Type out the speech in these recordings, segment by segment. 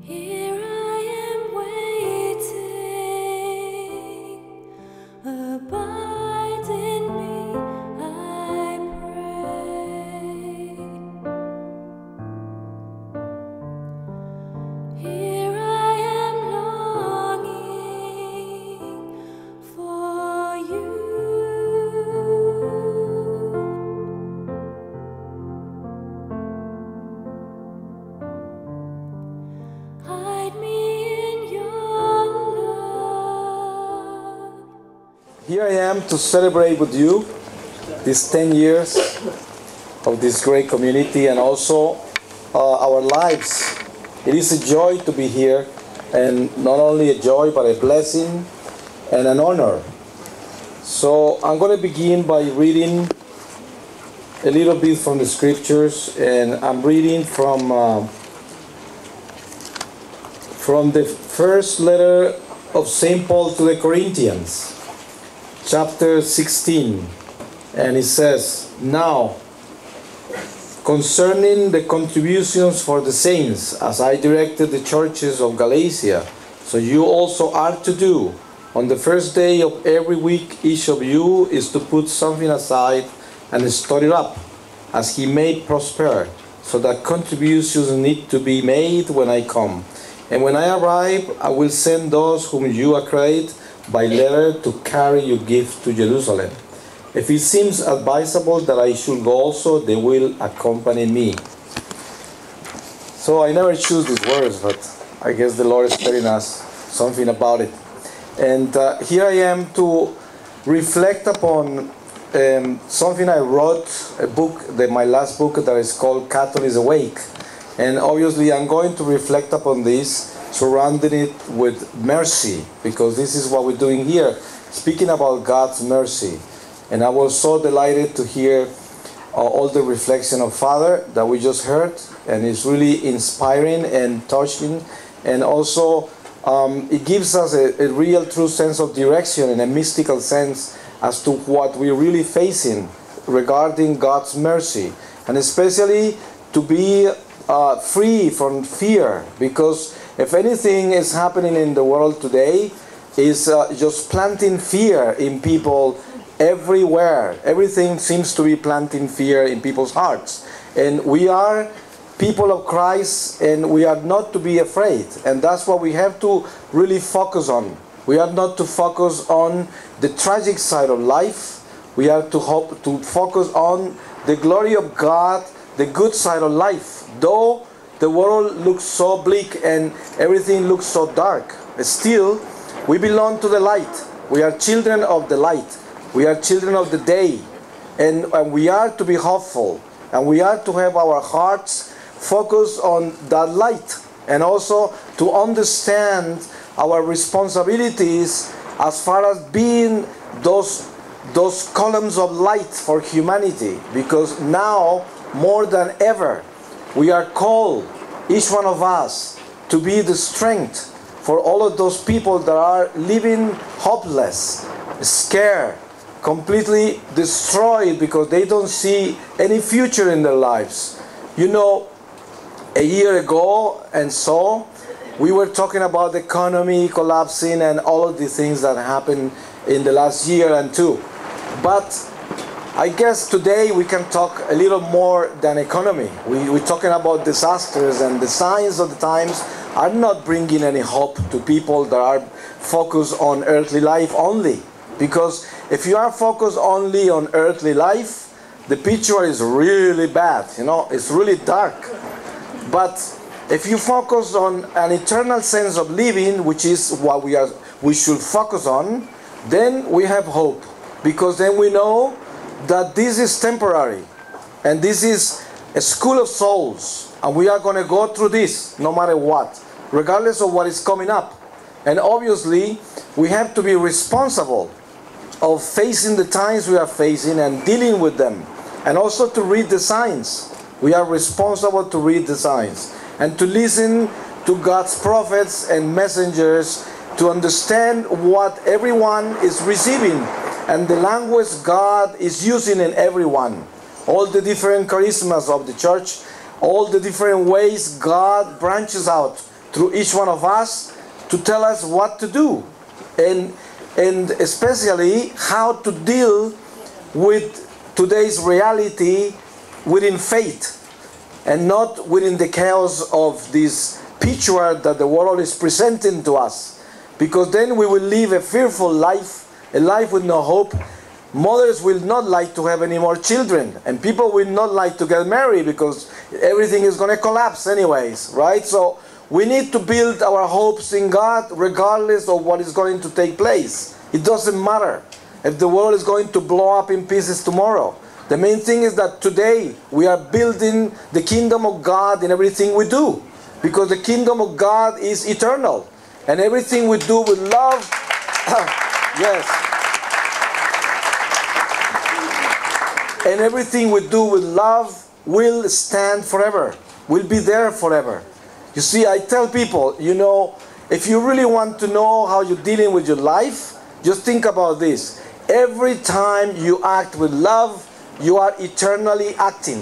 Here I am waiting, abide in me, I pray. Here I am longing for you. Hide me in your love. Here I am to celebrate with you these 10 years of this great community and also our lives. It is a joy to be here, and not only a joy but a blessing and an honor. So I'm going to begin by reading a little bit from the scriptures, and I'm reading from the first letter of St. Paul to the Corinthians, chapter 16, and it says, "Now, concerning the contributions for the saints, as I directed the churches of Galatia, so you also are to do. On the first day of every week, each of you is to put something aside and store it up, as he may prosper, so that contributions need to be made when I come. And when I arrive, I will send those whom you accredit by letter to carry your gift to Jerusalem. If it seems advisable that I should go also, they will accompany me." So I never choose these words, but I guess the Lord is telling us something about it. And here I am to reflect upon something I wrote, a book, my last book, that is called Catholics Awake. And obviously I'm going to reflect upon this, surrounding it with mercy, because this is what we're doing here, speaking about God's mercy. And I was so delighted to hear all the reflection of Father that we just heard, and it's really inspiring and touching, and also it gives us a real true sense of direction and a mystical sense as to what we're really facing regarding God's mercy, and especially to be free from fear, because if anything is happening in the world today is just planting fear in people everywhere. Everything seems to be planting fear in people's hearts, and we are people of Christ, and we are not to be afraid, and that's what we have to really focus on. We are not to focus on the tragic side of life. We are to focus on the glory of God, the good side of life. Though the world looks so bleak and everything looks so dark, still we belong to the light. We are children of the light. We are children of the day, and we are to be hopeful, and we are to have our hearts focused on that light, and also to understand our responsibilities as far as being those columns of light for humanity, because now more than ever we are called, each one of us, to be the strength for all of those people that are living hopeless, scared, completely destroyed because they don't see any future in their lives. You know, a year ago and so, we were talking about the economy collapsing and all of the things that happened in the last year and two. But I guess today we can talk a little more than economy. We're talking about disasters, and the signs of the times are not bringing any hope to people that are focused on earthly life only. Because if you are focused only on earthly life, the picture is really bad, you know, it's really dark. But if you focus on an eternal sense of living, which is what we should focus on, then we have hope. Because then we know that this is temporary, and this is a school of souls, and we are going to go through this no matter what, regardless of what is coming up. And obviously we have to be responsible of facing the times we are facing and dealing with them, and also to read the signs. We are responsible to read the signs and to listen to God's prophets and messengers, to understand what everyone is receiving and the language God is using in everyone. All the different charismas of the church, all the different ways God branches out through each one of us to tell us what to do, and especially how to deal with today's reality within faith, and not within the chaos of this picture that the world is presenting to us. Because then we will live a fearful life, a life with no hope. Mothers will not like to have any more children, and people will not like to get married because everything is going to collapse anyways, right? So we need to build our hopes in God regardless of what is going to take place. It doesn't matter if the world is going to blow up in pieces tomorrow. The main thing is that today we are building the kingdom of God in everything we do, because the kingdom of God is eternal, and everything we do with love, yes, and everything we do with love will stand forever, will be there forever. You see, I tell people, if you really want to know how you're dealing with your life, just think about this. Every time you act with love, you are eternally acting.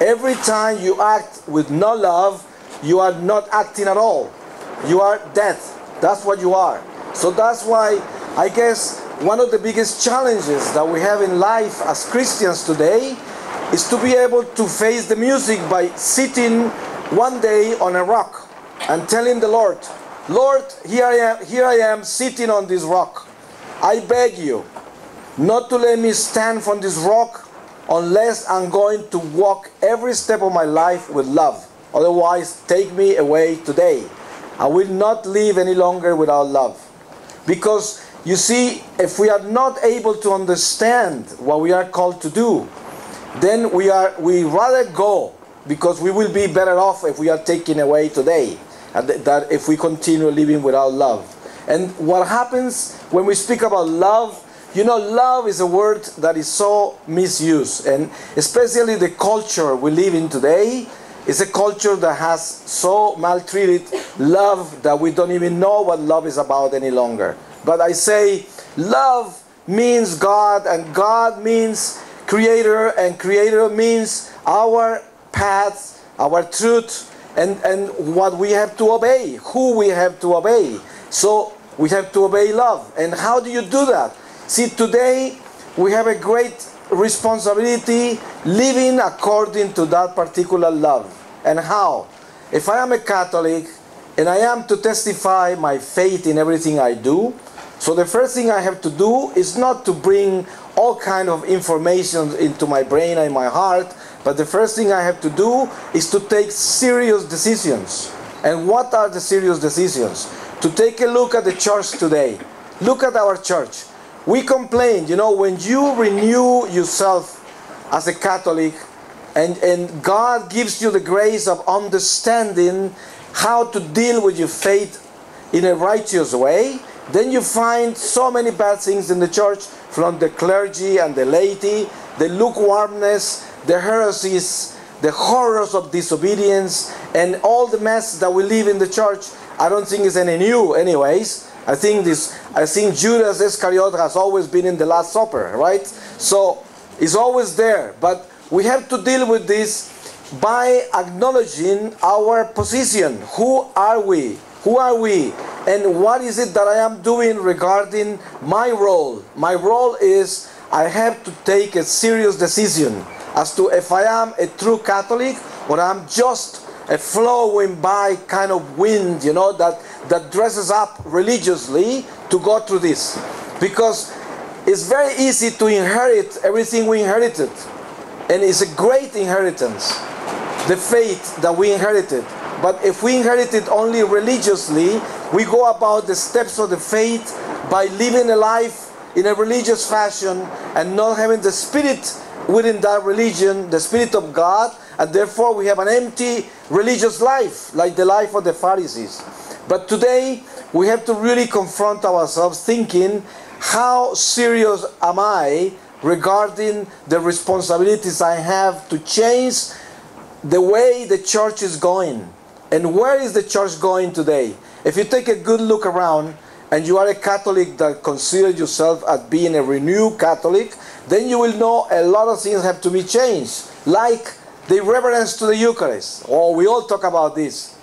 Every time you act with no love, you are not acting at all. You are death. That's what you are. So that's why I guess one of the biggest challenges that we have in life as Christians today is to be able to face the music by sitting one day on a rock and telling the Lord, Lord, here I am sitting on this rock. I beg you not to let me stand from this rock unless I'm going to walk every step of my life with love. Otherwise, take me away today. I will not live any longer without love. Because, you see, if we are not able to understand what we are called to do, then we rather go, because we will be better off if we are taken away today, than if we continue living without love. And what happens when we speak about love, love is a word that is so misused, and especially the culture we live in today is a culture that has so maltreated love that we don't even know what love is about any longer. But I say love means God, and God means Creator, and Creator means our path, our truth, and what we have to obey, who we have to obey. So we have to obey love. And how do you do that? See, today we have a great responsibility living according to that particular love. And how? If I am a Catholic and I am to testify my faith in everything I do, so the first thing I have to do is not to bring all kind of information into my brain and my heart, but the first thing I have to do is to take serious decisions. And what are the serious decisions? To take a look at the church today. Look at our church. We complain, when you renew yourself as a Catholic and God gives you the grace of understanding how to deal with your faith in a righteous way, then you find so many bad things in the church, from the clergy and the laity, the lukewarmness, the heresies, the horrors of disobedience, and all the mess that we live in the church. I don't think it's any new anyways. I think Judas Iscariot has always been in the Last Supper, right? So it's always there. But we have to deal with this by acknowledging our position. Who are we? Who are we? And what is it that I am doing regarding my role? My role is I have to take a serious decision as to if I am a true Catholic or I'm just a flowing by kind of wind, that dresses up religiously to go through this. Because it's very easy to inherit everything we inherited. And it's a great inheritance, the faith that we inherited. But if we inherit it only religiously, we go about the steps of the faith by living a life in a religious fashion and not having the spirit within that religion, the Spirit of God, and therefore we have an empty religious life, like the life of the Pharisees. But today, we have to really confront ourselves thinking, how serious am I regarding the responsibilities I have to change the way the church is going? And where is the church going today? If you take a good look around, and you are a Catholic that considers yourself as being a renewed Catholic, then you will know a lot of things have to be changed. Like the reverence to the Eucharist. Oh, we all talk about this.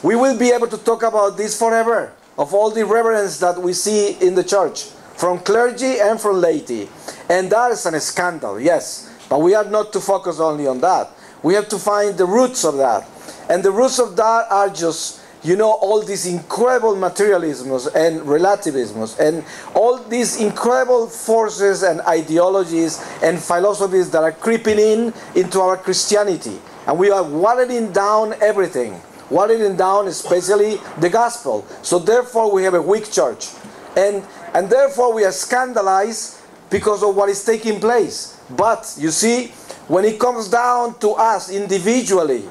we will be able to talk about this forever, of all the reverence that we see in the church, from clergy and from laity. And that is a scandal, yes. But we are not to focus only on that. We have to find the roots of that. And the roots of that are just, all these incredible materialisms and relativisms and all these incredible forces and ideologies and philosophies that are creeping into our Christianity. And we are watering down everything. Watering down especially the gospel. So therefore we have a weak church. And therefore we are scandalized because of what is taking place. But you see, when it comes down to us individually,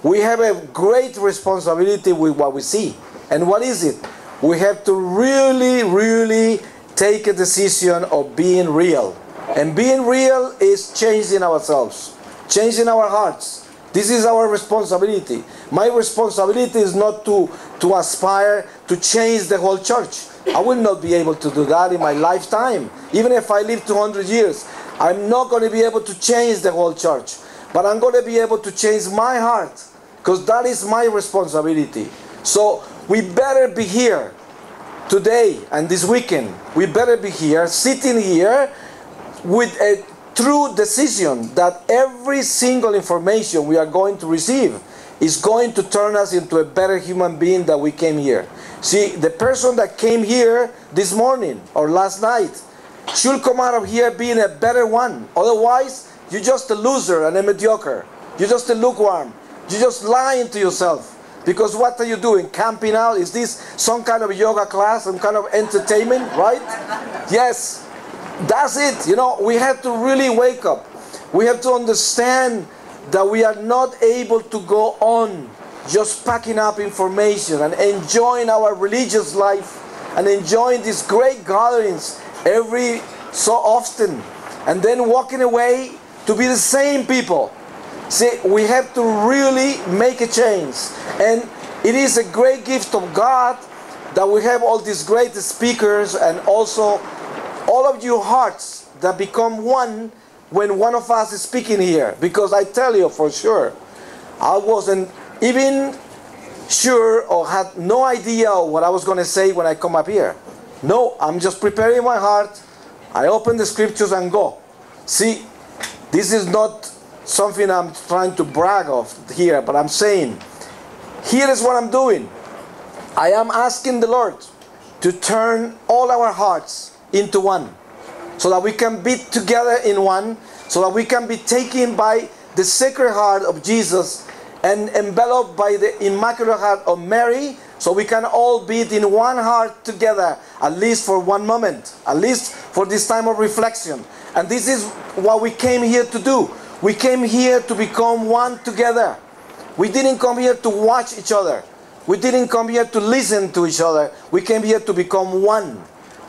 we have a great responsibility with what we see. And what is it? We have to really, really take a decision of being real. And being real is changing ourselves, changing our hearts. This is our responsibility. My responsibility is not to aspire to change the whole church. I will not be able to do that in my lifetime. Even if I live 200 years, I'm not going to be able to change the whole church. But I'm going to be able to change my heart, because that is my responsibility. So we better be here today and this weekend. We better be here, sitting here with a true decision that every single information we are going to receive is going to turn us into a better human being that we came here. See, the person that came here this morning or last night should come out of here being a better one. Otherwise, you're just a loser and a mediocre. You're just a lukewarm. You're just lying to yourself. Because what are you doing? Camping out? Is this some kind of yoga class? Some kind of entertainment? Right? Yes. That's it. We have to really wake up. We have to understand that we are not able to go on just packing up information and enjoying our religious life and enjoying these great gatherings every so often and then walking away to be the same people. See, we have to really make a change. And it is a great gift of God that we have all these great speakers and also all of your hearts that become one when one of us is speaking here. Because I tell you for sure, I wasn't even sure or had no idea of what I was going to say when I come up here. No, I'm just preparing my heart. I open the scriptures and go. See, this is not something I'm trying to brag of here, but I'm saying, here is what I'm doing. I am asking the Lord to turn all our hearts into one, so that we can be together in one, so that we can be taken by the Sacred Heart of Jesus and enveloped by the Immaculate Heart of Mary, so we can all be in one heart together, at least for one moment, at least for this time of reflection. And this is what we came here to do. We came here to become one together. We didn't come here to watch each other. We didn't come here to listen to each other. We came here to become one,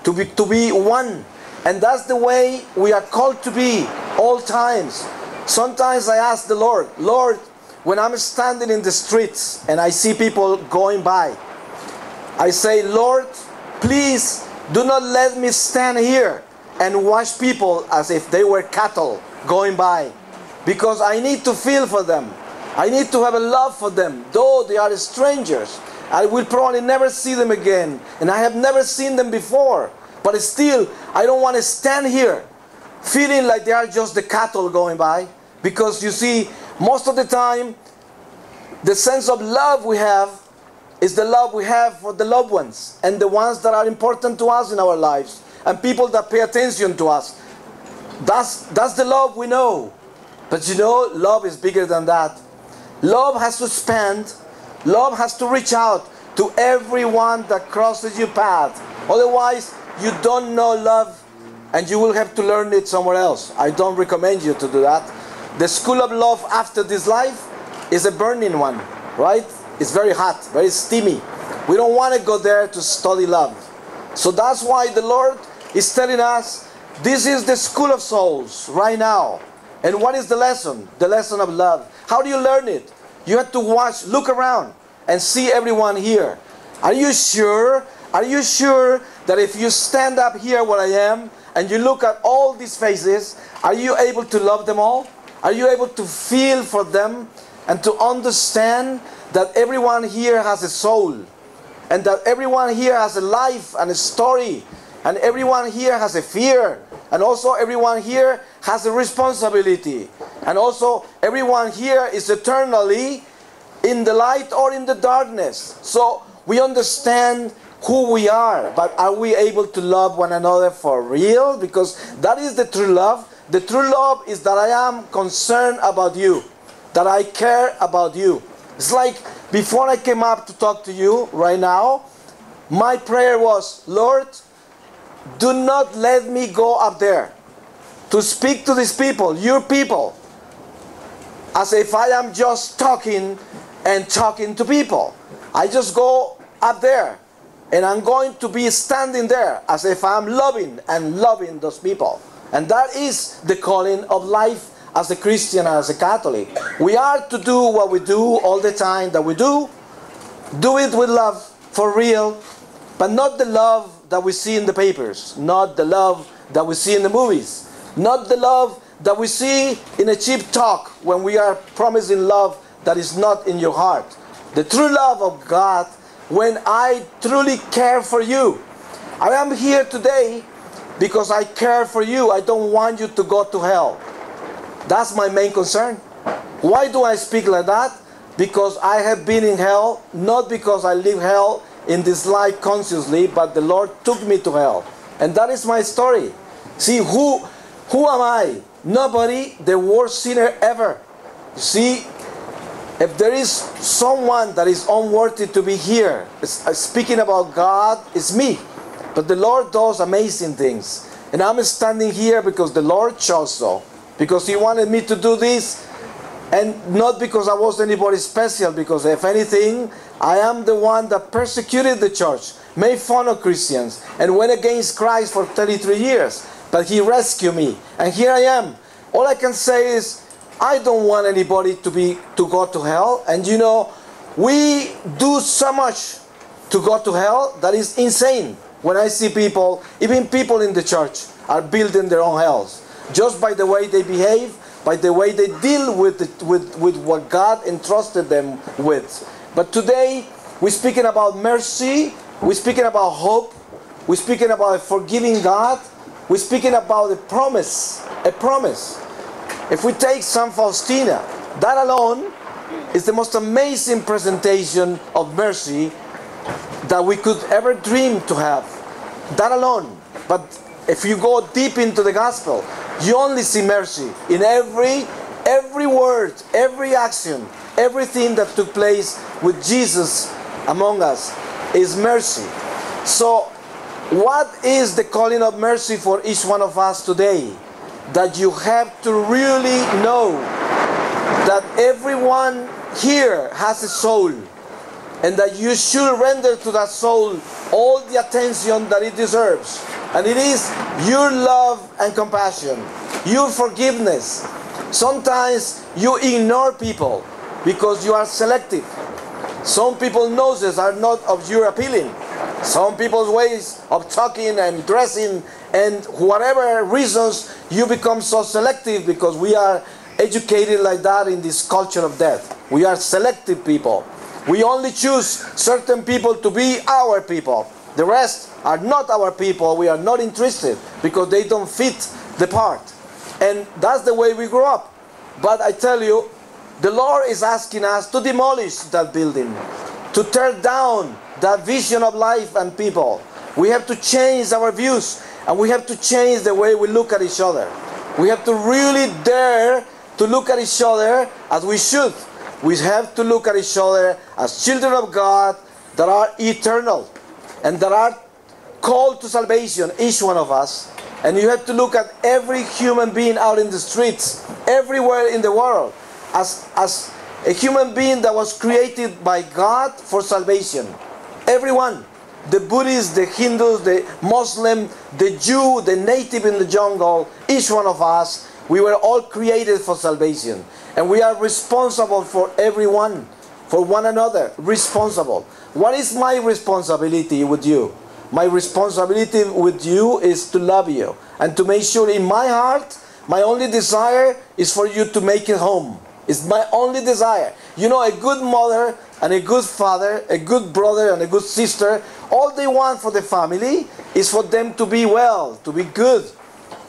to be one. And that's the way we are called to be all times. Sometimes I ask the Lord, Lord, when I'm standing in the streets and I see people going by, I say, Lord, please do not let me stand here and watch people as if they were cattle going by. Because I need to feel for them. I need to have a love for them. Though they are strangers, I will probably never see them again. And I have never seen them before. But still, I don't want to stand here feeling like they are just the cattle going by. Because you see, most of the time, the sense of love we have is the love we have for the loved ones and the ones that are important to us in our lives and people that pay attention to us. That's the love we know. But love is bigger than that. Love has to spend. Love has to reach out to everyone that crosses your path. Otherwise, you don't know love and you will have to learn it somewhere else. I don't recommend you to do that. The school of love after this life is a burning one, right? It's very hot, very steamy. We don't want to go there to study love. So that's why the Lord is telling us, this is the school of souls right now. And what is the lesson? The lesson of love. How do you learn it? You have to look around and see everyone here. Are you sure? Are you sure that if you stand up here where I am and you look at all these faces, are you able to love them all? Are you able to feel for them? and to understand that everyone here has a soul, and that everyone here has a life and a story, and everyone here has a fear, and also everyone here has a responsibility, and also everyone here is eternally in the light or in the darkness. So we understand who we are, but are we able to love one another for real? Because that is the true love. The true love is that I am concerned about you, that I care about you. It's like before I came up to talk to you right now, my prayer was, Lord, do not let me go up there to speak to these people, your people, as if I am just talking and talking to people. I just go up there and I'm going to be standing there as if I'm loving and loving those people. And that is the calling of life as a Christian and as a Catholic. We are to do what we do all the time that we do. Do it with love, for real, but not the love that we see in the papers, not the love that we see in the movies, not the love that we see in a cheap talk when we are promising love that is not in your heart. The true love of God, when I truly care for you. I am here today because I care for you. I don't want you to go to hell. That's my main concern. Why do I speak like that? Because I have been in hell, not because I live hell in this life consciously, but the Lord took me to hell. And that is my story. See, who am I? Nobody, the worst sinner ever. You see, if there is someone that is unworthy to be here, speaking about God, it's me. But the Lord does amazing things. And I'm standing here because the Lord chose so. Because He wanted me to do this. And not because I was anybody special. Because if anything, I am the one that persecuted the church, made fun of Christians, and went against Christ for 33 years. But He rescued me. And here I am. All I can say is, I don't want anybody to go to hell. And you know, we do so much to go to hell that is insane. When I see people, even people in the church, are building their own hells. Just by the way they behave, by the way they deal with what God entrusted them with. But today, we're speaking about mercy, we're speaking about hope, we're speaking about a forgiving God, we're speaking about a promise, a promise. If we take San Faustina, that alone is the most amazing presentation of mercy that we could ever dream to have. That alone. But if you go deep into the gospel, you only see mercy in every word, every action, everything that took place with Jesus among us is mercy. So, what is the calling of mercy for each one of us today? That you have to really know that everyone here has a soul, and that you should render to that soul all the attention that it deserves. And it is your love and compassion, your forgiveness. Sometimes you ignore people because you are selective. Some people's noses are not of your appealing. Some people's ways of talking and dressing and whatever reasons, you become so selective because we are educated like that in this culture of death. We are selective people. We only choose certain people to be our people. The rest are not our people. We are not interested because they don't fit the part. And that's the way we grow up. But I tell you, the Lord is asking us to demolish that building, to tear down that vision of life and people. We have to change our views, and we have to change the way we look at each other. We have to really dare to look at each other as we should. We have to look at each other as children of God that are eternal and that are called to salvation, each one of us. And you have to look at every human being out in the streets, everywhere in the world, as a human being that was created by God for salvation. Everyone. The Buddhists, the Hindus, the Muslim, the Jew, the native in the jungle, each one of us, we were all created for salvation. And we are responsible for everyone, for one another, responsible. What is my responsibility with you? My responsibility with you is to love you and to make sure in my heart, my only desire is for you to make it home. It's my only desire. You know, a good mother and a good father, a good brother and a good sister, all they want for the family is for them to be well, to be good,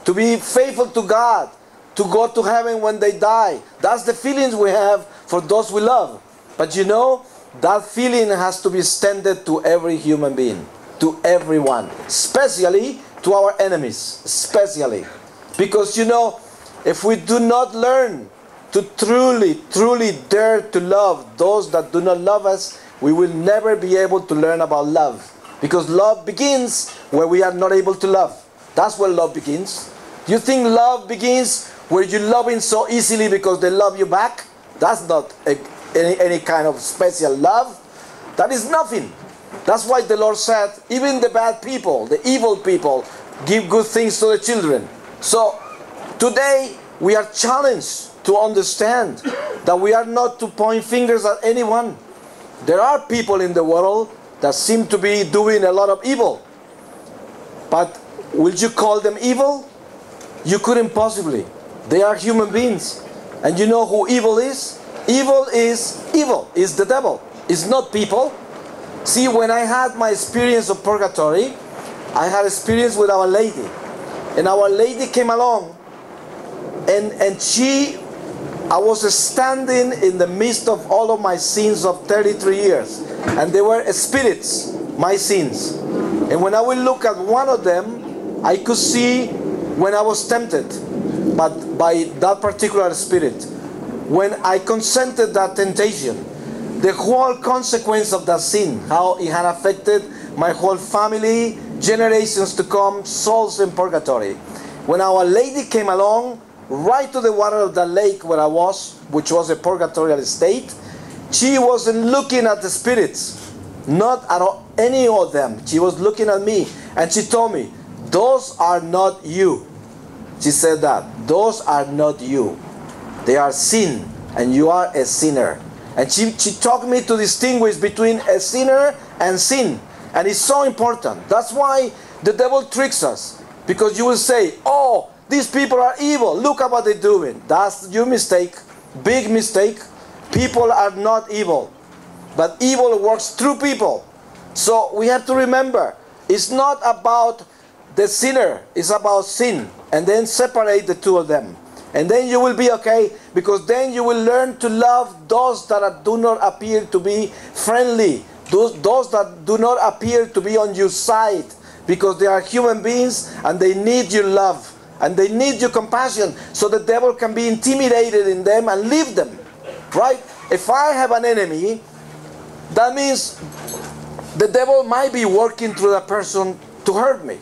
to be faithful to God, to go to heaven when they die. That's the feelings we have for those we love. But you know, that feeling has to be extended to every human being, to everyone, especially to our enemies, especially. Because you know, if we do not learn to truly dare to love those that do not love us, we will never be able to learn about love. Because love begins where we are not able to love. That's where love begins. You think love begins where you love him so easily because they love you back? That's not any kind of special love. That is nothing. That's why the Lord said, even the bad people, the evil people, give good things to the children. So today we are challenged to understand that we are not to point fingers at anyone. There are people in the world that seem to be doing a lot of evil. But will you call them evil? You couldn't possibly. They are human beings. And you know who evil is? Evil is evil. It's the devil. It's not people. See, when I had my experience of purgatory, I had experience with Our Lady. And Our Lady came along and I was standing in the midst of all of my sins of 33 years. And they were spirits, my sins. And when I would look at one of them, I could see when I was tempted by that particular spirit. When I consented that temptation, the whole consequence of that sin, how it had affected my whole family, generations to come, souls in purgatory. When Our Lady came along, right to the water of the lake where I was, which was a purgatorial state, she wasn't looking at the spirits, not at any of them. She was looking at me, and she told me, those are not you. She said that. Those are not you. They are sin, and you are a sinner. And she taught me to distinguish between a sinner and sin. And it's so important. That's why the devil tricks us. Because you will say, oh, these people are evil. Look at what they're doing. That's your mistake. Big mistake. People are not evil. But evil works through people. So we have to remember, it's not about the sinner. It's about sin. And then separate the two of them. And then you will be okay, because then you will learn to love those that do not appear to be friendly, those that do not appear to be on your side, because they are human beings and they need your love and they need your compassion, so the devil can be intimidated in them and leave them. Right? If I have an enemy, that means the devil might be working through that person to hurt me,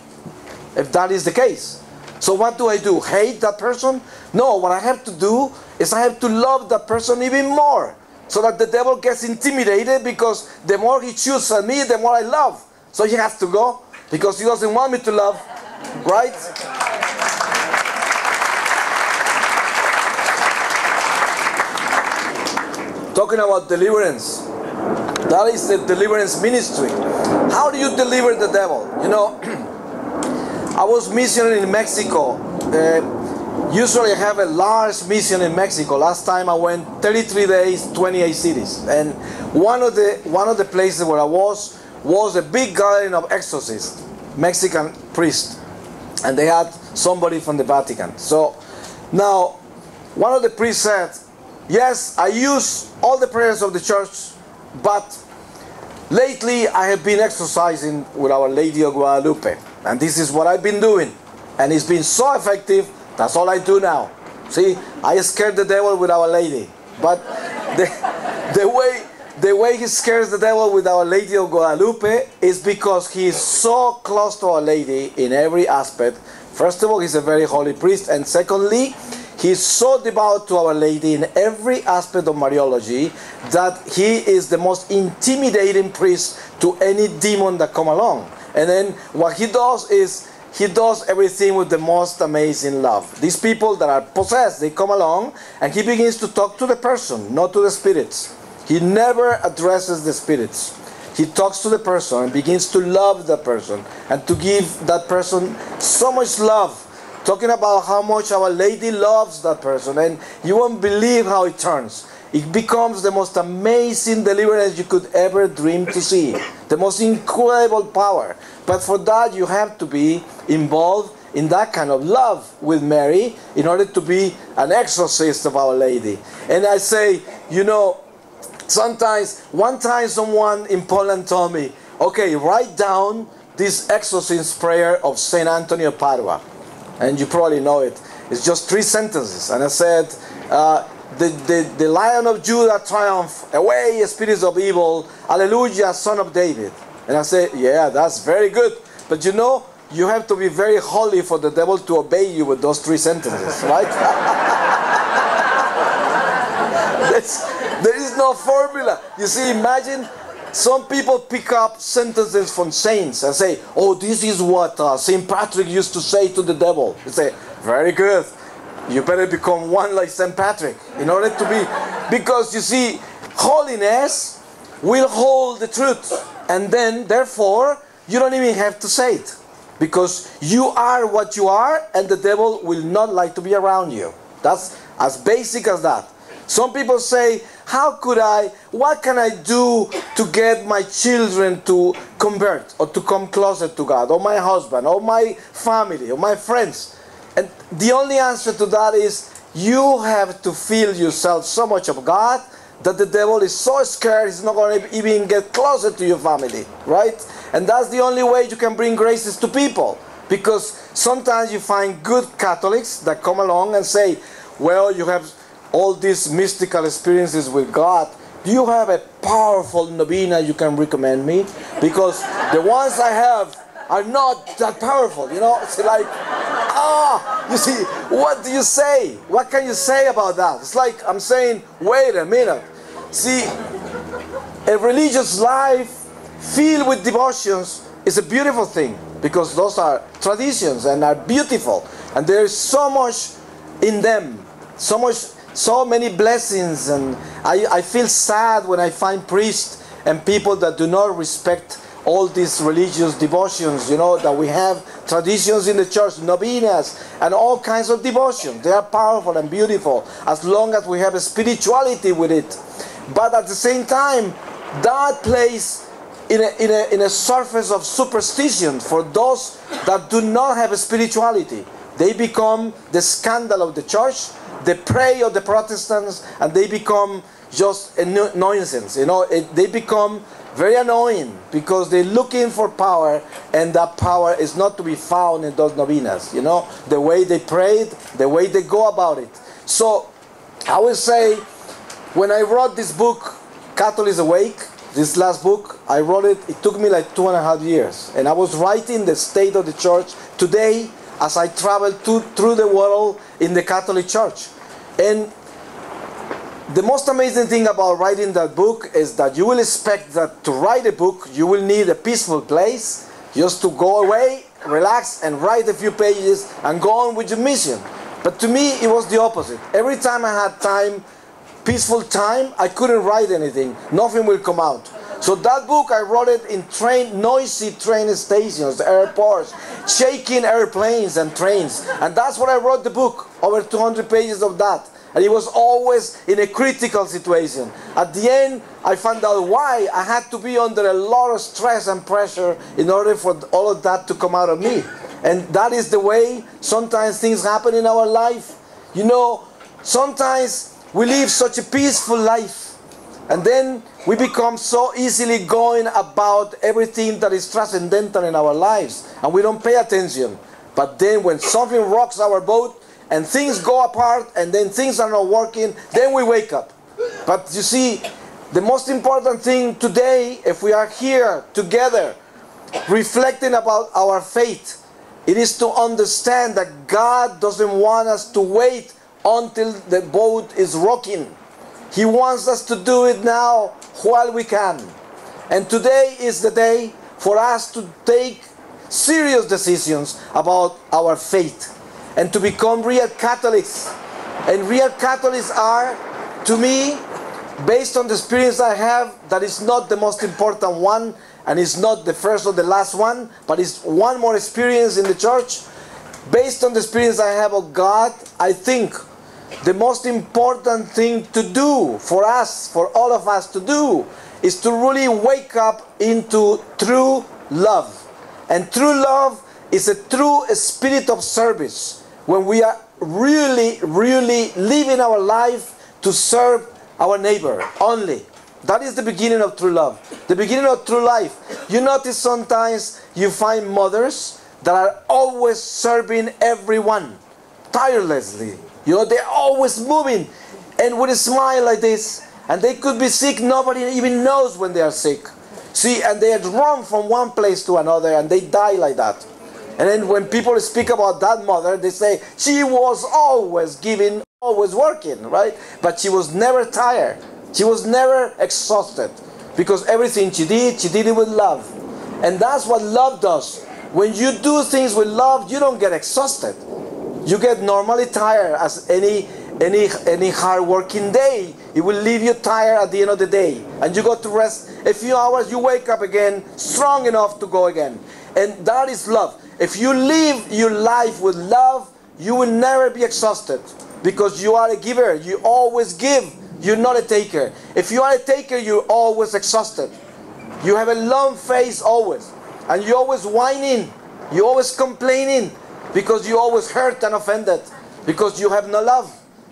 if that is the case. So what do I do? Hate that person? No, what I have to do is I have to love that person even more, so that the devil gets intimidated, because the more he shoots at me, the more I love. So he has to go, because he doesn't want me to love. Right? Talking about deliverance. That is the deliverance ministry. How do you deliver the devil? You know, I was missioning in Mexico. Usually I have a large mission in Mexico. Last time I went 33 days, 28 cities. And one of the places where I was a big gathering of exorcists, Mexican priests. And they had somebody from the Vatican. So now one of the priests said, yes, I use all the prayers of the church, but lately I have been exercising with Our Lady of Guadalupe. And this is what I've been doing. And it's been so effective, that's all I do now. See, I scared the devil with Our Lady. But the way he scares the devil with Our Lady of Guadalupe is because he is so close to Our Lady in every aspect. First of all, he's a very holy priest. And secondly, he's so devout to Our Lady in every aspect of Mariology that he is the most intimidating priest to any demon that come along. And then what he does is he does everything with the most amazing love. These people that are possessed, they come along and he begins to talk to the person, not to the spirits. He never addresses the spirits. He talks to the person and begins to love the person and to give that person so much love talking about how much Our Lady loves that person, and you won't believe how it turns. It becomes the most amazing deliverance you could ever dream to see. The most incredible power. But for that you have to be involved in that kind of love with Mary in order to be an exorcist of Our Lady. And I say, you know, sometimes, one time someone in Poland told me, okay, write down this exorcism prayer of Saint Anthony of Padua. And you probably know it. It's just 3 sentences. And I said, the Lion of Judah triumph, away spirits of evil, Alleluia, Son of David. And I said, yeah, that's very good. But you know, you have to be very holy for the devil to obey you with those 3 sentences, right? There is no formula. You see, imagine some people pick up sentences from saints and say, oh, this is what St. Patrick used to say to the devil. You say, very good. You better become one like St. Patrick in order to be, because you see, holiness will hold the truth. And then, therefore, you don't even have to say it. Because you are what you are, and the devil will not like to be around you. That's as basic as that. Some people say, what can I do to get my children to convert or to come closer to God, or my husband, or my family, or my friends? And the only answer to that is, you have to feel yourself so much of God that the devil is so scared he's not going to even get closer to your family, right? And that's the only way you can bring graces to people. Because sometimes you find good Catholics that come along and say, well, you have all these mystical experiences with God. Do you have a powerful novena you can recommend me? Because the ones I have are not that powerful, you know? It's like, you see, what do you say? What can you say about that? It's like I'm saying, wait a minute. See, a religious life filled with devotions is a beautiful thing, because those are traditions and are beautiful, and there is so much in them, so many blessings. And I feel sad when I find priests and people that do not respect all these religious devotions, you know, that we have traditions in the church, novenas, and all kinds of devotions. They are powerful and beautiful as long as we have a spirituality with it. But at the same time, that plays in a surface of superstition for those that do not have a spirituality. They become the scandal of the church, the prey of the Protestants, and they become just a nuisance. You know, they become very annoying because they're looking for power, and that power is not to be found in those novenas. You know, the way they prayed, the way they go about it. So I would say, when I wrote this book, Catholics Awake, this last book, I wrote it, it took me like 2.5 years. And I was writing the state of the church today as I traveled through the world in the Catholic Church. And the most amazing thing about writing that book is that you will expect that to write a book, you will need a peaceful place, just to go away, relax, and write a few pages, and go on with your mission. But to me, it was the opposite. Every time I had time, peaceful time, I couldn't write anything. Nothing will come out. So that book, I wrote it in noisy train stations, airports, shaking airplanes and trains. And that's what I wrote the book, over 200 pages of that. And it was always in a critical situation. At the end, I found out why I had to be under a lot of stress and pressure in order for all of that to come out of me. And that is the way sometimes things happen in our life. You know, sometimes we live such a peaceful life, and then we become so easily going about everything that is transcendental in our lives, and we don't pay attention. But then when something rocks our boat, and things go apart, and then things are not working, then we wake up. But you see, the most important thing today, if we are here together, reflecting about our faith, it is to understand that God doesn't want us to wait until the boat is rocking. He wants us to do it now while we can. And today is the day for us to take serious decisions about our faith and to become real Catholics. And real Catholics are, to me, based on the experience I have, that is not the most important one, and it's not the first or the last one, but it's one more experience in the church. based on the experience I have of God, I think the most important thing to do for us, for all of us to do, is to really wake up into true love. And true love is a true spirit of service, when we are really, really living our life to serve our neighbor only. That is the beginning of true love, the beginning of true life. You notice sometimes you find mothers that are always serving everyone tirelessly. You know, they're always moving and with a smile like this. And they could be sick, nobody even knows when they are sick. See, and they run from one place to another and they die like that. And then when people speak about that mother, they say, she was always giving, always working, right? But she was never tired. She was never exhausted. Because everything she did it with love. And that's what love does. When you do things with love, you don't get exhausted. You get normally tired as any hard-working day. It will leave you tired at the end of the day. And you go to rest a few hours, you wake up again, strong enough to go again. And that is love. If you live your life with love, you will never be exhausted. Because you are a giver. You always give. You're not a taker. If you are a taker, you're always exhausted. You have a long face always. And you're always whining. You're always complaining. Because you're always hurt and offended. Because you have no love.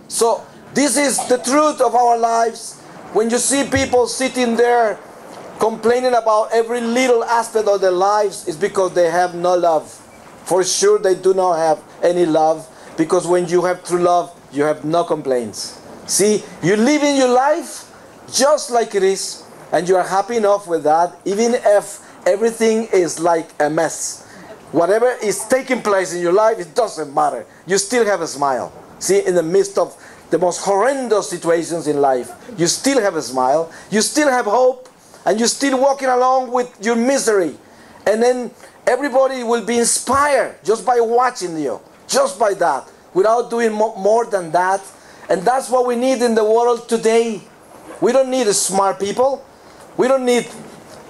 So this is the truth of our lives. When you see people sitting there complaining about every little aspect of their lives, it's because they have no love. For sure they do not have any love, because when you have true love, you have no complaints. See, you live in your life just like it is, and you are happy enough with that, even if everything is like a mess. Whatever is taking place in your life, it doesn't matter. You still have a smile. See, in the midst of the most horrendous situations in life, you still have a smile, you still have hope, and you're still walking along with your misery. And then everybody will be inspired just by watching you, just by that, without doing more than that. And that's what we need in the world today. We don't need smart people. We don't need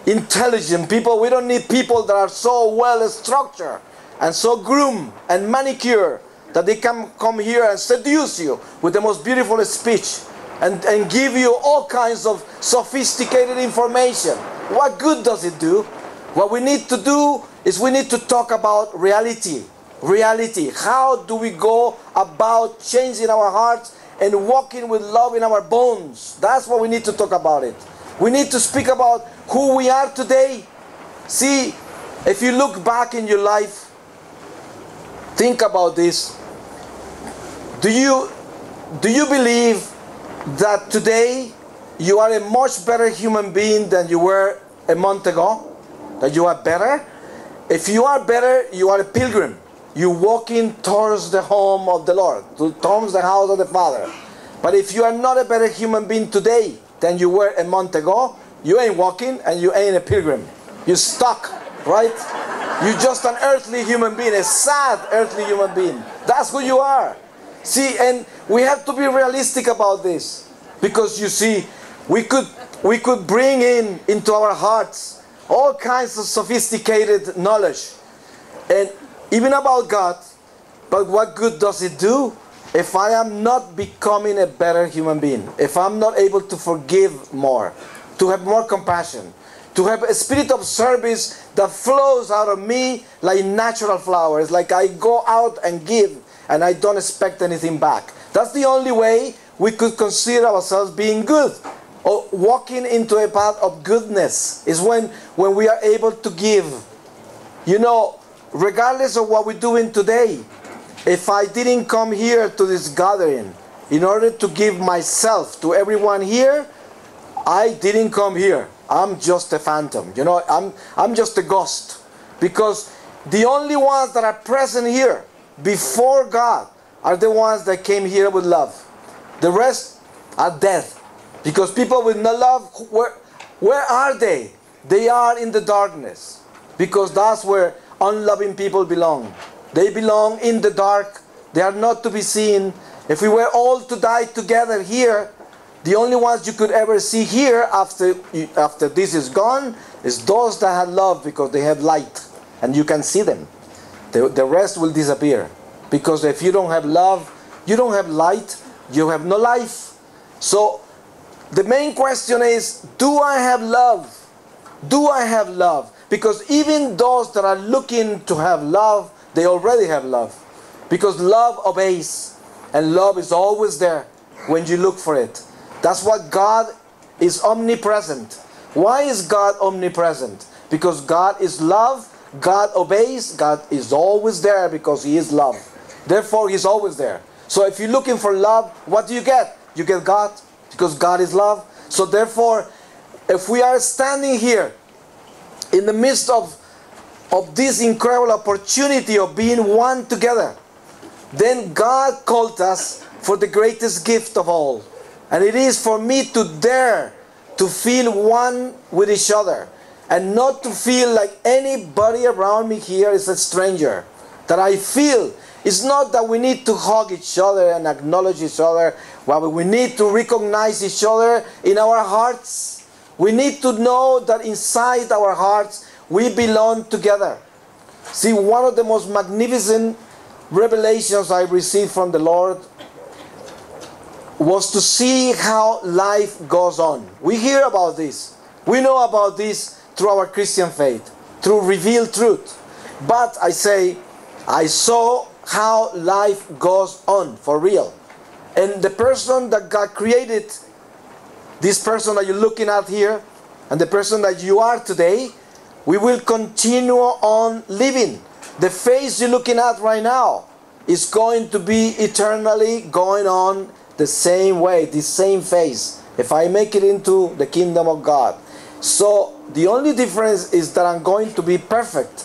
intelligent people. We don't need people that are so well structured and so groomed and manicured that they can come here and seduce you with the most beautiful speech and give you all kinds of sophisticated information. What good does it do? What we need to do is we need to talk about reality. Reality. How do we go about changing our hearts and walking with love in our bones? That's what we need to talk about it. We need to speak about who we are today. See, if you look back in your life, think about this. Do you believe that today you are a much better human being than you were a month ago? That you are better? If you are better, you are a pilgrim. You're walking towards the home of the Lord, towards the house of the Father. But if you are not a better human being today than you were a month ago, you ain't walking and you ain't a pilgrim. You're stuck, right? You're just an earthly human being, a sad earthly human being. That's who you are. See, and we have to be realistic about this. Because you see, we could bring into our hearts all kinds of sophisticated knowledge. And even about God. But what good does it do if I am not becoming a better human being? If I'm not able to forgive more, to have more compassion, to have a spirit of service that flows out of me like natural flowers, like I go out and give and I don't expect anything back. That's the only way we could consider ourselves being good, or walking into a path of goodness, is when we are able to give. You know, regardless of what we're doing today, if I didn't come here to this gathering in order to give myself to everyone here, I didn't come here. I'm just a phantom. You know, I'm just a ghost. Because the only ones that are present here before God are the ones that came here with love. The rest are dead. Because people with no love, where are they? They are in the darkness. Because that's where unloving people belong. They belong in the dark. They are not to be seen. If we were all to die together here, the only ones you could ever see here after this is gone is those that have love, because they have light and you can see them. The rest will disappear. Because if you don't have love, you don't have light, you have no life. So the main question is, do I have love? Do I have love? Because even those that are looking to have love, they already have love. Because love obeys, and love is always there when you look for it. That's what God is omnipresent. Why is God omnipresent? Because God is love, God obeys, God is always there because He is love. Therefore, He's always there. So if you're looking for love, what do you get? You get God, because God is love. So therefore, if we are standing here in the midst of this incredible opportunity of being one together, then God called us for the greatest gift of all. And it is for me to dare to feel one with each other, and not to feel like anybody around me here is a stranger. That I feel, it's not that we need to hug each other and acknowledge each other, but we need to recognize each other in our hearts. We need to know that inside our hearts we belong together. See, one of the most magnificent revelations I received from the Lord was to see how life goes on. We hear about this. We know about this through our Christian faith, through revealed truth. But I say, I saw how life goes on for real. And the person that God created, this person that you're looking at here, and the person that you are today, we will continue on living. The face you're looking at right now is going to be eternally going on the same way, the same face, if I make it into the kingdom of God. So the only difference is that I'm going to be perfect.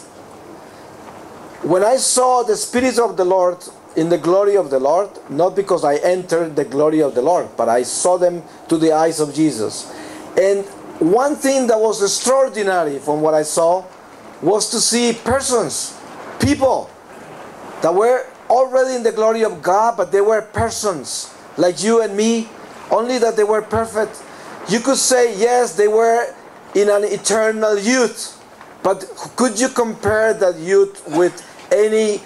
When I saw the Spirit of the Lord in the glory of the Lord, not because I entered the glory of the Lord, but I saw them to the eyes of Jesus. And one thing that was extraordinary from what I saw was to see persons, people that were already in the glory of God, but they were persons like you and me, only that they were perfect. You could say, yes, they were in an eternal youth, but could you compare that youth with any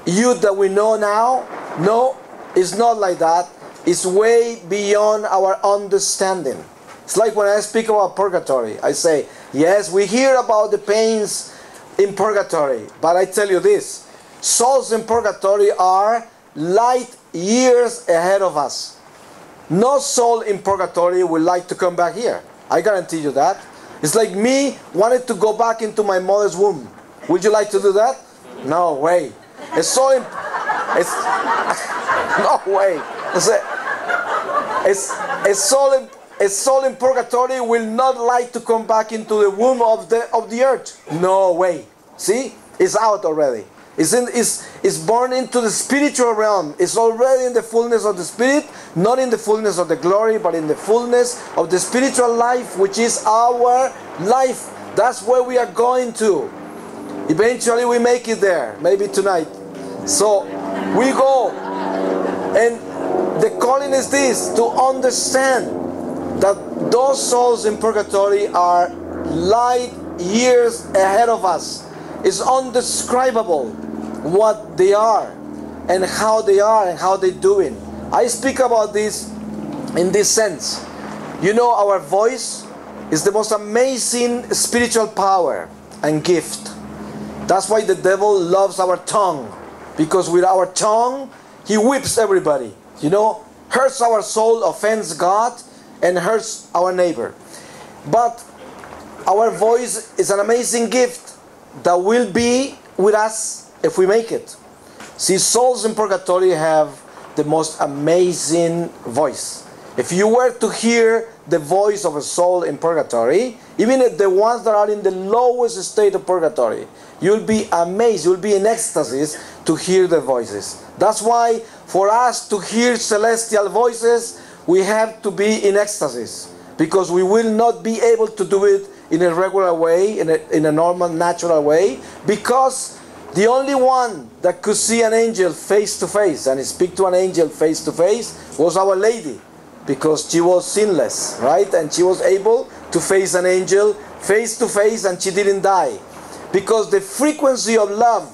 youth that we know now? No, it's not like that. It's way beyond our understanding. It's like when I speak about purgatory, I say, yes, we hear about the pains in purgatory, but I tell you this, souls in purgatory are light years ahead of us. No soul in purgatory would like to come back here. I guarantee you that. It's like me wanted to go back into my mother's womb. Would you like to do that? No way. A soul in... no way. A soul in purgatory will not like to come back into the womb of the earth. No way. See? It's out already. It's born into the spiritual realm. It's already in the fullness of the Spirit, not in the fullness of the glory, but in the fullness of the spiritual life, which is our life. That's where we are going to. Eventually we make it there, maybe tonight. So we go. And the calling is this, to understand that those souls in purgatory are light years ahead of us. It's undescribable what they are and how they're doing. I speak about this in this sense. You know, our voice is the most amazing spiritual power and gift. That's why the devil loves our tongue, because with our tongue he whips everybody, you know, hurts our soul, offends God, and hurts our neighbor. But our voice is an amazing gift that will be with us if we make it. See, souls in purgatory have the most amazing voice. If you were to hear the voice of a soul in purgatory, even if the ones that are in the lowest state of purgatory, you'll be amazed, you'll be in ecstasy to hear the voices. That's why for us to hear celestial voices, we have to be in ecstasy, because we will not be able to do it in a regular way, in a normal, natural way, because the only one that could see an angel face to face and speak to an angel face to face was Our Lady, because she was sinless, right? And she was able to face an angel face to face, and she didn't die. Because the frequency of love,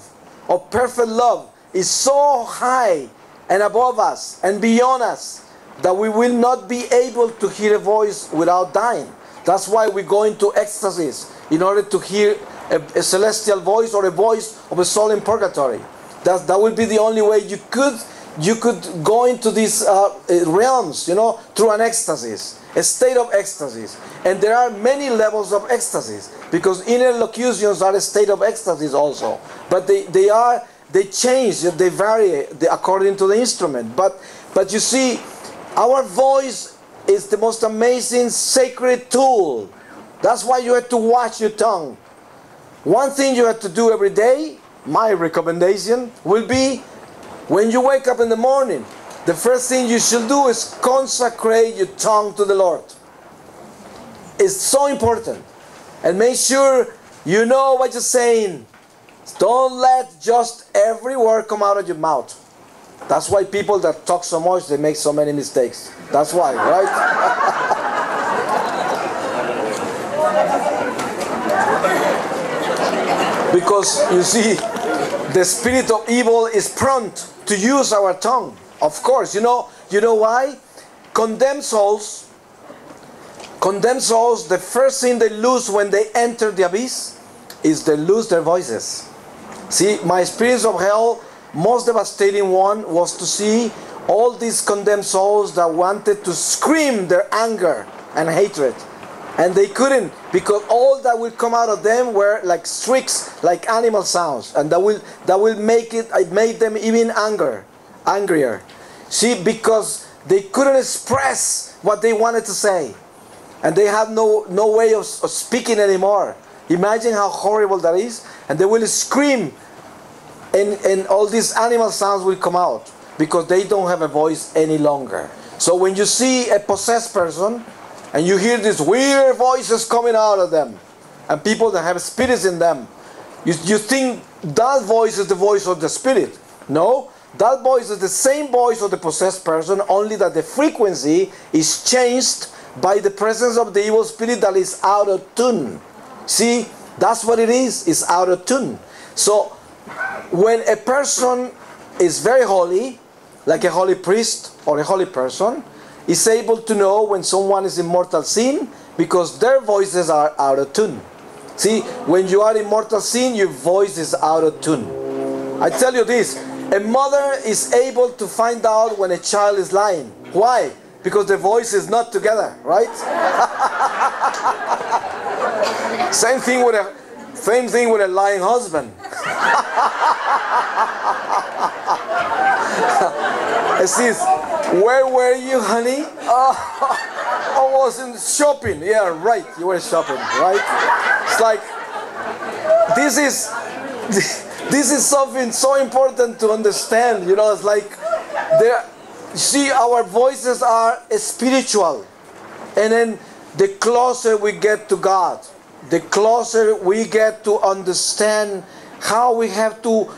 of perfect love, is so high and above us and beyond us that we will not be able to hear a voice without dying. That's why we go into ecstasies in order to hear a celestial voice or a voice of a soul in purgatory. That will be the only way you could go into these realms, through an ecstasis, a state of ecstasis. And there are many levels of ecstasis, because inner locutions are a state of ecstasis also. But they change, they vary according to the instrument. But you see, our voice is the most amazing sacred tool. That's why you have to watch your tongue. One thing you have to do every day, my recommendation will be, when you wake up in the morning, the first thing you should do is consecrate your tongue to the Lord. It's so important. And make sure you know what you're saying. Don't let just every word come out of your mouth. That's why people that talk so much, they make so many mistakes. That's why, right? Because, you see, the spirit of evil is prompt to use our tongue. Of course, you know why? Condemned souls, the first thing they lose when they enter the abyss is they lose their voices. See, my experience of hell, most devastating one, was to see all these condemned souls that wanted to scream their anger and hatred. And they couldn't, because all that will come out of them were like shrieks, like animal sounds, and that will make them even angrier. See, because they couldn't express what they wanted to say, and they have no way of speaking anymore. Imagine how horrible that is. And they will scream, and all these animal sounds will come out because they don't have a voice any longer. So when you see a possessed person, and you hear these weird voices coming out of them, and people that have spirits in them, you think that voice is the voice of the spirit. No, that voice is the same voice of the possessed person, only that the frequency is changed by the presence of the evil spirit that is out of tune. See, that's what it is. It's out of tune. So when a person is very holy, like a holy priest or a holy person, is able to know when someone is in mortal sin, because their voices are out of tune. See, when you are in mortal sin, your voice is out of tune. I tell you this, a mother is able to find out when a child is lying. Why? Because the voice is not together, right? Same thing with a lying husband. It says, "Where were you, honey?" I was in shopping. Yeah, right. You were shopping, right? It's like this is something so important to understand. It's like see, our voices are spiritual, and then the closer we get to God, the closer we get to understand how we have to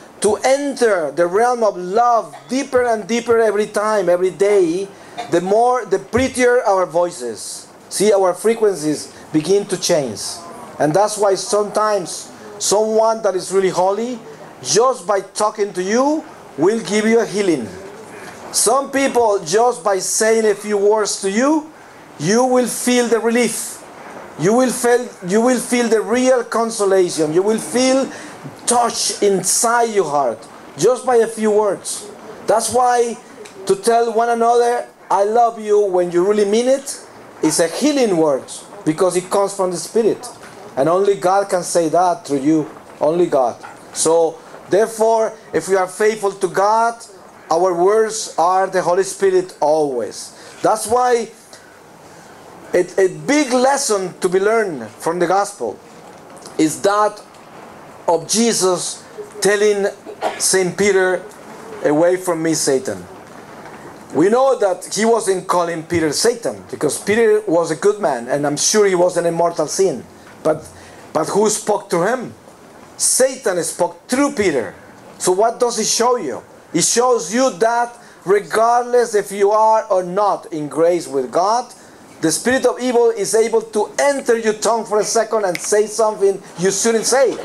enter the realm of love deeper and deeper every time, every day. The prettier our voices. See, our frequencies begin to change. And that's why sometimes someone that is really holy, just by talking to you, will give you a healing. Some people, just by saying a few words to you, you will feel the relief. You will feel the real consolation. You will feel touch inside your heart, just by a few words. That's why to tell one another, "I love you," when you really mean it, is a healing word, because it comes from the Spirit. And only God can say that through you. Only God. So, therefore, if we are faithful to God, our words are the Holy Spirit always. That's why a big lesson to be learned from the Gospel is that of Jesus telling St. Peter, "Away from me, Satan." We know that he wasn't calling Peter Satan, because Peter was a good man, and I'm sure he wasn't in mortal sin. But who spoke to him? Satan spoke through Peter. So what does it show you? It shows you that regardless if you are or not in grace with God, the spirit of evil is able to enter your tongue for a second and say something you shouldn't say.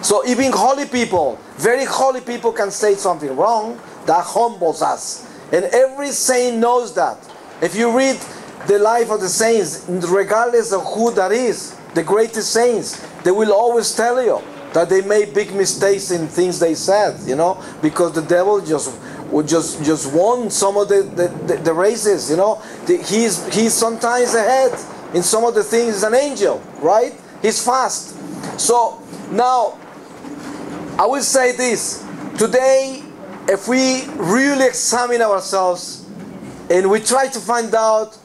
So even holy people, very holy people, can say something wrong that humbles us. And every saint knows that. If you read the life of the saints, regardless of who that is, the greatest saints, they will always tell you that they made big mistakes in things they said, you know, because the devil just won some of the races, you know. He's sometimes ahead in some of the things. He's an angel, right? He's fast. So now, I will say this. Today, if we really examine ourselves and we try to find out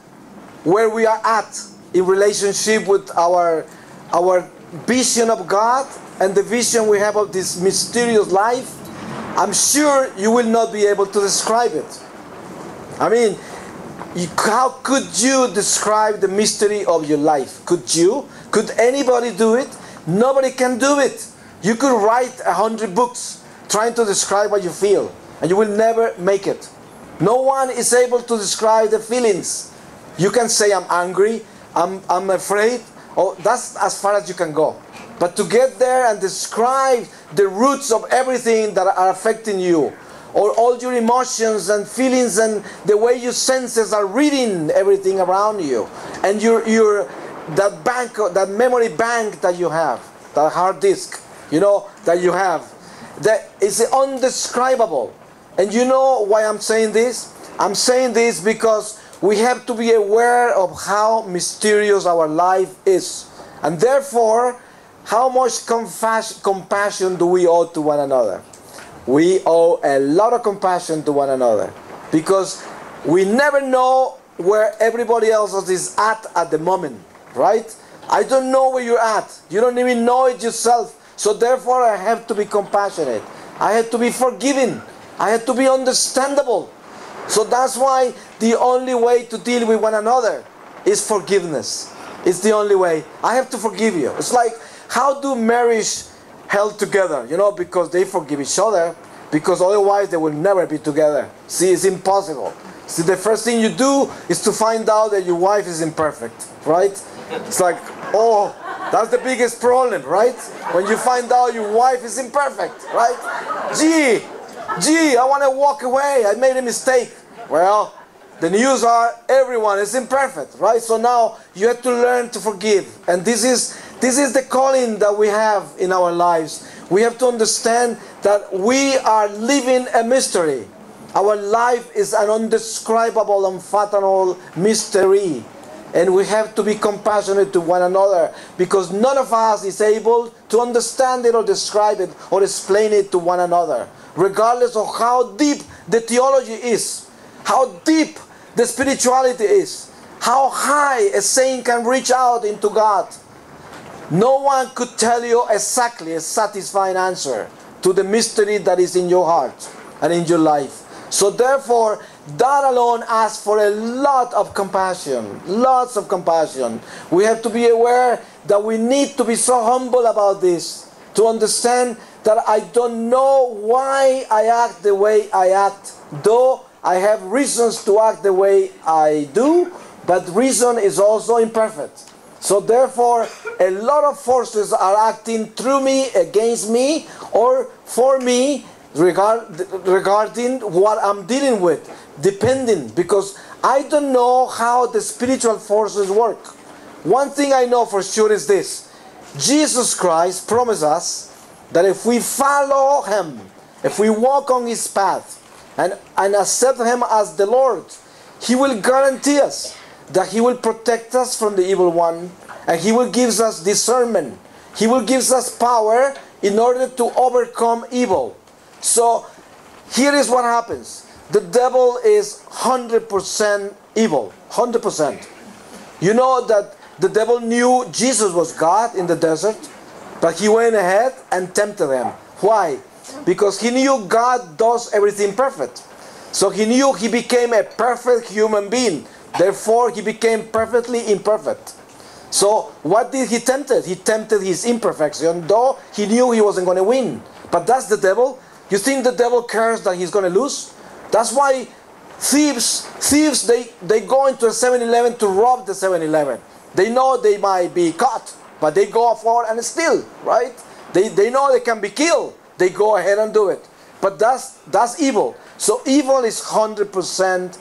where we are at in relationship with our vision of God and the vision we have of this mysterious life, I'm sure you will not be able to describe it. I mean, how could you describe the mystery of your life? Could you? Could anybody do it? Nobody can do it. You could write 100 books trying to describe what you feel, and you will never make it. No one is able to describe the feelings. You can say, I'm angry, I'm afraid. Oh, that's as far as you can go. But to get there and describe the roots of everything that are affecting you, or all your emotions and feelings and the way your senses are reading everything around you, and that memory bank that you have, that hard disk, you know, that you have, that is undescribable. And you know why I'm saying this? I'm saying this because we have to be aware of how mysterious our life is, and therefore how much compassion do we owe to one another. We owe a lot of compassion to one another, because we never know where everybody else is at the moment, right? I don't know where you're at. You don't even know it yourself. So therefore I have to be compassionate. I have to be forgiving. I have to be understandable. So that's why the only way to deal with one another is forgiveness. It's the only way. I have to forgive you. It's like, how do marriage held together? You know, because they forgive each other. Because otherwise they will never be together. See, it's impossible. See, the first thing you do is to find out that your wife is imperfect, right? It's like, oh, that's the biggest problem, right? When you find out your wife is imperfect, right? Gee, I want to walk away. I made a mistake. Well, the news are everyone is imperfect, right? So now you have to learn to forgive. And this is the calling that we have in our lives. We have to understand that we are living a mystery. Our life is an undescribable, unfathomable mystery. And we have to be compassionate to one another, because none of us is able to understand it or describe it or explain it to one another, regardless of how deep the theology is, how deep the spirituality is, how high a saint can reach out into God. No one could tell you exactly a satisfying answer to the mystery that is in your heart and in your life. So therefore, that alone asks for a lot of compassion, lots of compassion. We have to be aware that we need to be so humble about this, to understand that I don't know why I act the way I act, though I have reasons to act the way I do, but reason is also imperfect. So therefore, a lot of forces are acting through me, against me, or for me, regarding what I'm dealing with, depending, because I don't know how the spiritual forces work. One thing I know for sure is this: Jesus Christ promised us that if we follow Him, if we walk on His path and accept Him as the Lord, He will guarantee us that He will protect us from the evil one, and He will give us discernment. He will give us power in order to overcome evil. So here is what happens. The devil is 100% evil. 100%. You know that the devil knew Jesus was God in the desert, but he went ahead and tempted him. Why? Because he knew God does everything perfect. So he knew he became a perfect human being. Therefore, he became perfectly imperfect. So what did he tempt? He tempted his imperfection, though he knew he wasn't going to win. But that's the devil. You think the devil cares that he's going to lose? That's why thieves, they go into a 7-Eleven to rob the 7-Eleven. They know they might be caught, but they go forward and steal, right? They know they can be killed. They go ahead and do it. But that's evil. So evil is 100%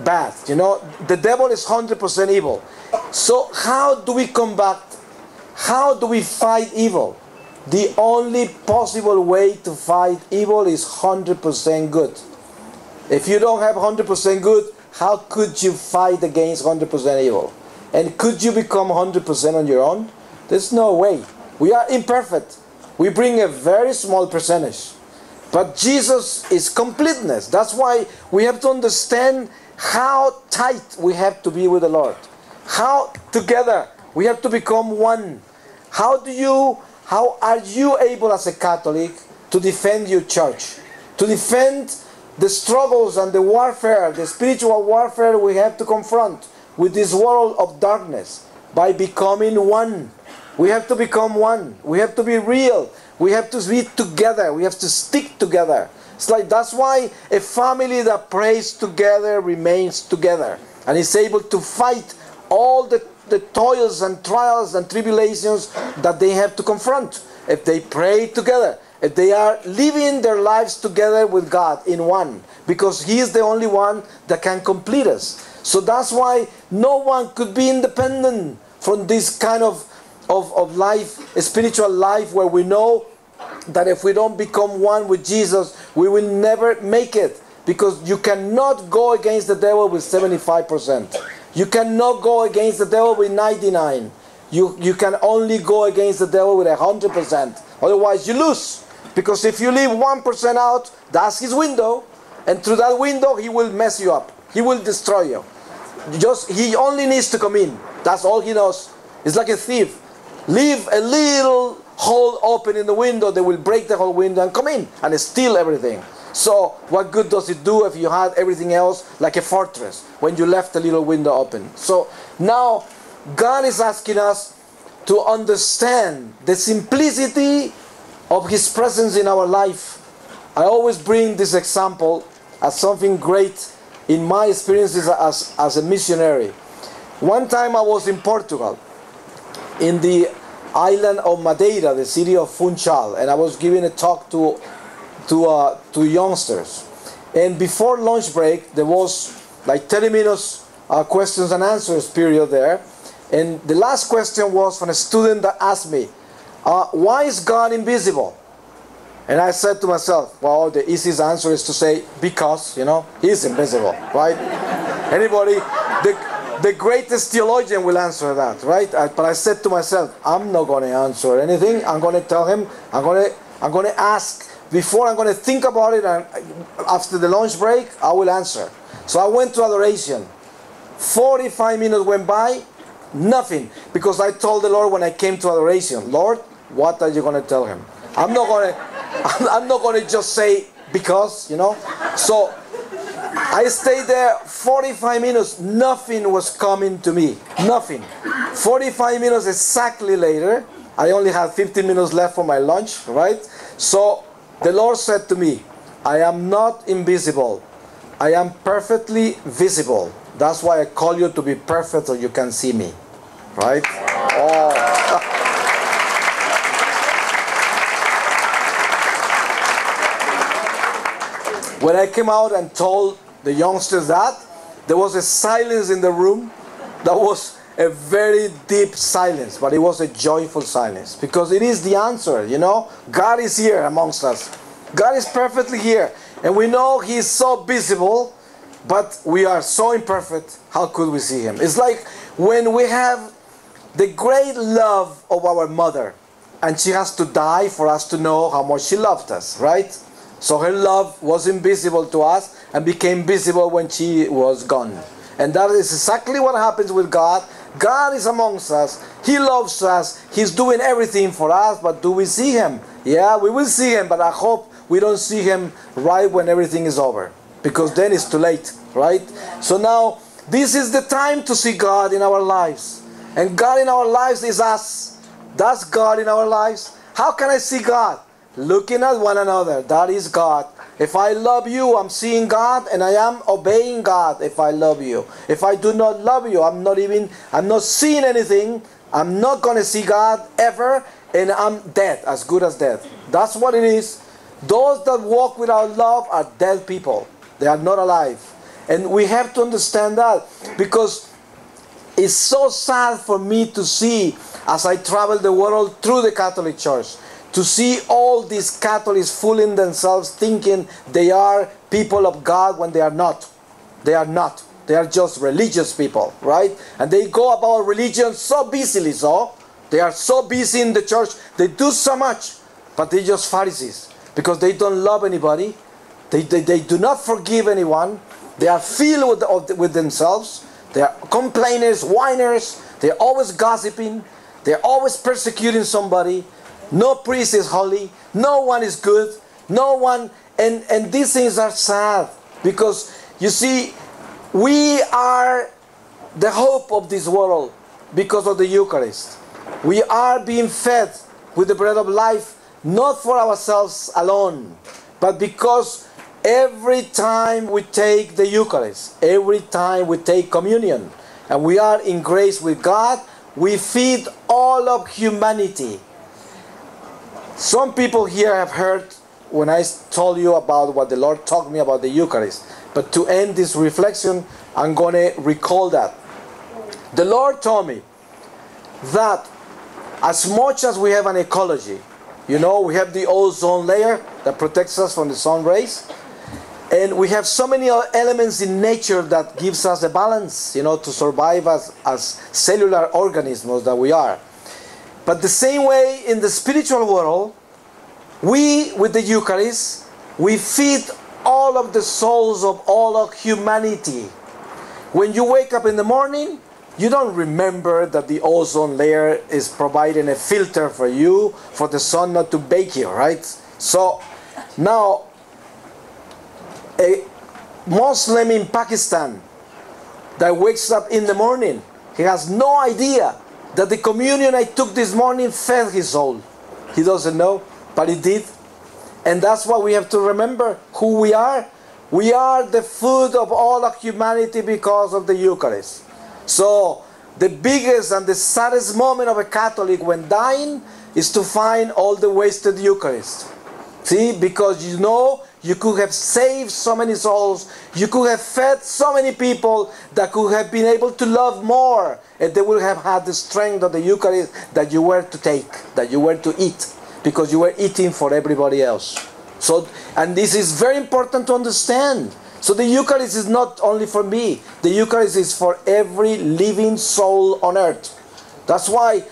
bad. You know, the devil is 100% evil. So how do we combat? How do we fight evil? The only possible way to fight evil is 100% good. If you don't have 100% good, how could you fight against 100% evil? And could you become 100% on your own? There's no way. We are imperfect. We bring a very small percentage. But Jesus is completeness. That's why we have to understand how tight we have to be with the Lord. How together we have to become one. How are you able as a Catholic to defend your church? To defend the struggles and the warfare, the spiritual warfare we have to confront with this world of darkness by becoming one. We have to become one. We have to be real. We have to be together. We have to stick together. It's like that's why a family that prays together remains together and is able to fight all the toils and trials and tribulations that they have to confront. If they pray together, if they are living their lives together with God in one, because He is the only one that can complete us. So that's why no one could be independent from this kind of life, a spiritual life, where we know that if we don't become one with Jesus, we will never make it. Because you cannot go against the devil with 75%. You cannot go against the devil with 99%. You can only go against the devil with 100%. Otherwise you lose. Because if you leave 1% out, that's his window. And through that window, he will mess you up. He will destroy you. He only needs to come in. That's all he knows. It's like a thief. Leave a little hole open in the window, they will break the whole window and come in and steal everything. So what good does it do if you had everything else like a fortress when you left a little window open? So now God is asking us to understand the simplicity of His presence in our life. I always bring this example as something great in my experiences as a missionary. One time I was in Portugal, in the island of Madeira, the city of Funchal, and I was giving a talk to youngsters. And before lunch break, there was like 30 minutes questions and answers period there. And the last question was from a student that asked me, why is God invisible? And I said to myself, well, the easiest answer is to say, because, He's invisible, right? Anybody, the greatest theologian will answer that, right? But I said to myself, I'm not going to answer anything. I'm going to tell him, I'm going to ask. Before I'm going to think about it, and after the lunch break, I will answer. So I went to adoration. 45 minutes went by, nothing. Because I told the Lord when I came to adoration, Lord, what are you going to tell him? I'm not going to just say because, So I stayed there 45 minutes. Nothing was coming to me. Nothing. 45 minutes exactly later, I only had 15 minutes left for my lunch, right? So the Lord said to me, I am not invisible. I am perfectly visible. That's why I call you to be perfect so you can see me. Right? Oh. When I came out and told the youngsters that, there was a silence in the room. That was a very deep silence, but it was a joyful silence, because it is the answer, God is here amongst us. God is perfectly here, and we know He is so visible, but we are so imperfect. How could we see Him? It's like when we have the great love of our mother, and she has to die for us to know how much she loved us, right? So her love was invisible to us and became visible when she was gone. And that is exactly what happens with God. God is amongst us. He loves us. He's doing everything for us. But do we see Him? Yeah, we will see Him. But I hope we don't see Him right when everything is over. Because then it's too late, right? So now, this is the time to see God in our lives. And God in our lives is us. That's God in our lives. How can I see God? Looking at one another. That is God. If I love you, I'm seeing God, and I am obeying God if I love you. If I do not love you, I'm not seeing anything. I'm not going to see God ever and I'm dead, as good as dead. That's what it is. Those that walk without love are dead people. They are not alive. And we have to understand that, because it's so sad for me to see, as I travel the world through the Catholic Church, to see all these Catholics fooling themselves thinking they are people of God when they are not. They are not. They are just religious people, right? And they go about religion so busily, so. They are so busy in the church. They do so much, but they're just Pharisees, because they don't love anybody. They do not forgive anyone. They are filled with themselves. They are complainers, whiners. They're always gossiping. They're always persecuting somebody. No priest is holy. No one is good. No one. And these things are sad, because, you see, we are the hope of this world because of the Eucharist. We are being fed with the bread of life, not for ourselves alone, but because every time we take the Eucharist, every time we take communion, and we are in grace with God, we feed all of humanity. Some people here have heard when I told you about what the Lord taught me about the Eucharist. But to end this reflection, I'm going to recall that. The Lord told me that as much as we have an ecology, you know, we have the ozone layer that protects us from the sun rays, and we have so many elements in nature that gives us a balance, you know, to survive as cellular organisms that we are. But the same way in the spiritual world, we, with the Eucharist, we feed all of the souls of all of humanity. When you wake up in the morning, you don't remember that the ozone layer is providing a filter for you, for the sun not to bake you, right? So now, a Muslim in Pakistan that wakes up in the morning, he has no idea that the communion I took this morning fed his soul. He doesn't know, but it did. And that's what we have to remember, who we are. We are the food of all of humanity because of the Eucharist. So, the biggest and the saddest moment of a Catholic when dying is to find all the wasted Eucharist. See, because you know, you could have saved so many souls, you could have fed so many people that could have been able to love more, and they would have had the strength of the Eucharist that you were to take, that you were to eat, because you were eating for everybody else. So, and this is very important to understand. So the Eucharist is not only for me, the Eucharist is for every living soul on earth. That's why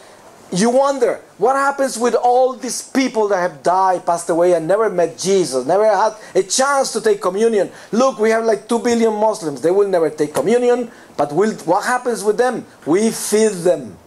you wonder, what happens with all these people that have died, passed away, and never met Jesus, never had a chance to take communion? Look, we have like 2 billion Muslims. They will never take communion, but what happens with them? We feed them.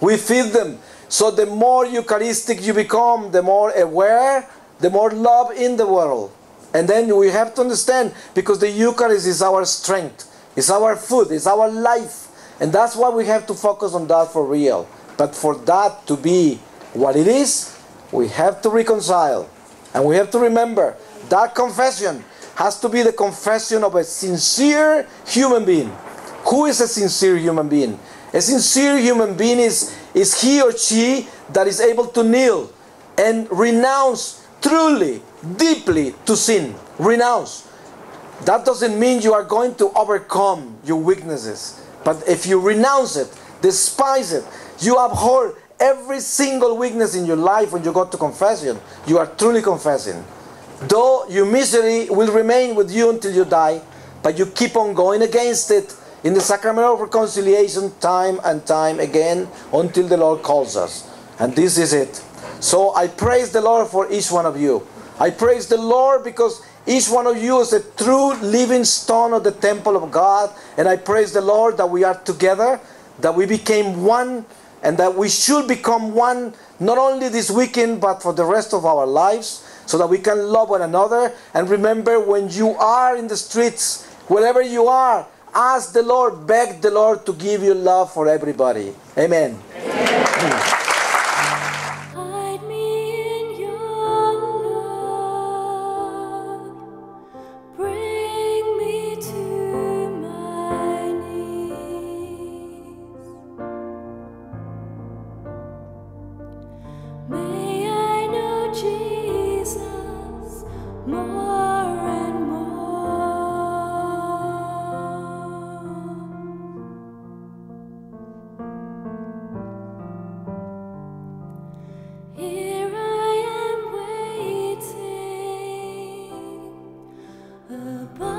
We feed them. So the more Eucharistic you become, the more aware, the more love in the world. And then we have to understand, because the Eucharist is our strength, it's our food, it's our life. And that's why we have to focus on that for real. But for that to be what it is, we have to reconcile. And we have to remember, that confession has to be the confession of a sincere human being. Who is a sincere human being? A sincere human being is he or she that is able to kneel and renounce truly, deeply to sin. Renounce. That doesn't mean you are going to overcome your weaknesses. But if you renounce it, despise it, you abhor every single weakness in your life when you go to confession, you are truly confessing. Though your misery will remain with you until you die, but you keep on going against it in the sacrament of reconciliation time and time again until the Lord calls us. And this is it. So I praise the Lord for each one of you. I praise the Lord because each one of you is a true living stone of the temple of God. And I praise the Lord that we are together, that we became one, and that we should become one, not only this weekend, but for the rest of our lives, so that we can love one another. And remember, when you are in the streets, wherever you are, ask the Lord, beg the Lord to give you love for everybody. Amen. Amen. Hide me in your love. Bring me to my knees. more and more. Here I am waiting above.